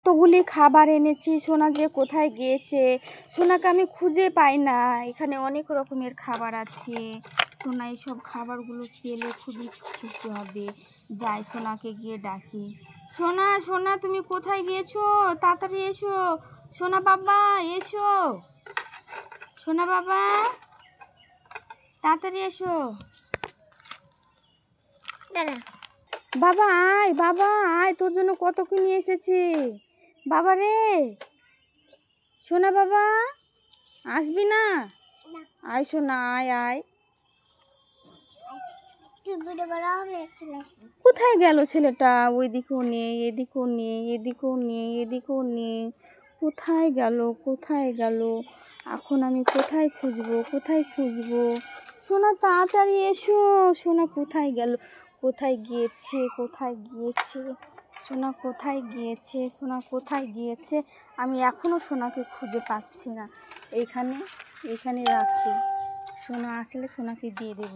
কতগুলি খাবার এনেছি, সোনা যে কোথায় গিয়েছে? সোনাকে আমি খুঁজে পাই না। এখানে অনেক রকমের খাবার আছে। সোনা এইসব খাবারগুলো পেলে খুবই খুশি হবে। যাই, সোনাকে গিয়ে ডাকি। সোনা, সোনা, তুমি কোথায় গিয়েছো? তাড়াতাড়ি এসো। সোনা বাবা, এসো। সোনা বাবা, তাড়াতাড়ি এসো। বাবা আয়, বাবা আয়, তোর জন্য কত কি নিয়ে এসেছি। বাবা রে, সোনা বাবা, আসবি না? আয় সোনা, আয় আয়। কোথায় গেল ছেলেটা? ওই দিকেও নেই, এদিকেও নেই, এদিকেও নেই, এদিকেও নেই। কোথায় গেল, কোথায় গেল? এখন আমি কোথায় খুঁজবো, কোথায় খুঁজবো? সোনা তাড়াতাড়ি এসো। সোনা কোথায় গেল? কোথায় গিয়েছে, কোথায় গিয়েছে? সোনা কোথায় গিয়েছে, সোনা কোথায় গিয়েছে? আমি এখনও সোনাকে খুঁজে পাচ্ছি না। এইখানে রাখি। সোনা আসলে সোনাকে দিয়ে দেব।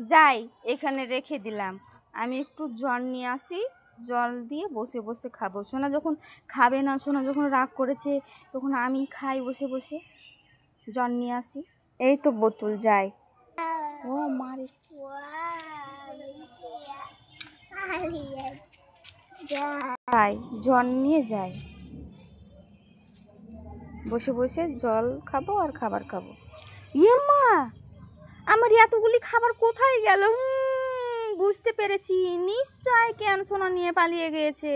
যাই, এখানে রেখে দিলাম। আমি একটু জল নিয়ে আসি, জল দিয়ে বসে বসে খাবো। সোনা যখন খাবে না, সোনা যখন রাগ করেছে, তখন আমি খাই বসে বসে। জল নিয়ে আসি, এই তো বোতল। যাই। ও মারে, যাই, জল নিয়ে যাই। বসে বসে জল খাবো আর খাবার খাবো। ইয়ে মা, আমার এতগুলি খাবার কোথায় গেল? বুঝতে পেরেছি, নিশ্চয় কেন সোনা নিয়ে পালিয়ে গিয়েছে।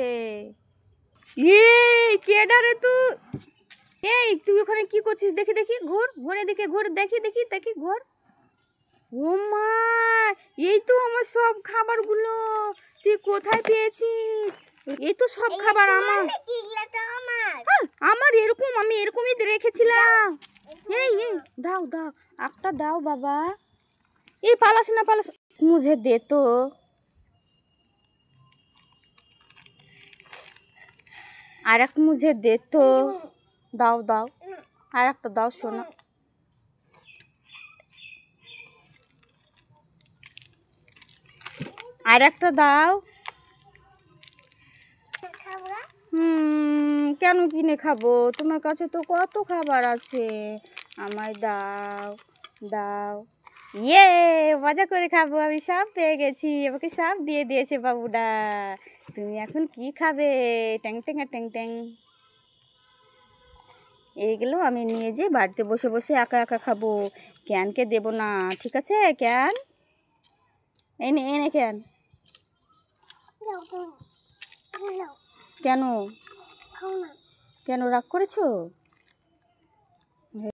এই কেডারে তুই? এই তুই ওখানে কি করছিস? দেখি দেখি, ঘোর, ঘুরে দেখে, ঘোর, দেখি দেখি দেখি, ঘোর। ও মা, এই তো আমার সব খাবারগুলো। তুই কোথায় পেয়েছিস? এই তো সব খাবার আমার। আমার এরকম, আমি এরকমই রেখেছিলাম। এই দাও দাও, একটা দাও বাবা। এই পালাস না, পালাস। মুঝে দে তো। আর এক মুঝে দে তো। দাও দাও, আর একটা দাও সোনা। আর একটা দাও। কেন কিনে খাবো? তোমার কাছে তো কত খাবার আছে। আমায় দাও, দাও। ইয়ে, মজা করে খাবো। আমি সব পেয়ে গেছি, আমাকে সব দিয়ে দিয়েছে বাবুটা। তুমি এখন কি খাবে? ট্যাং ট্যাং ট্যাং ট্যাং। এইগুলো আমি নিয়ে যেয়ে বাড়িতে বসে বসে একা একা খাবো। ক্যানকে দেবো না, ঠিক আছে? ক্যান এনে এনে, ক্যান। কেন, কেন রাগ করেছো?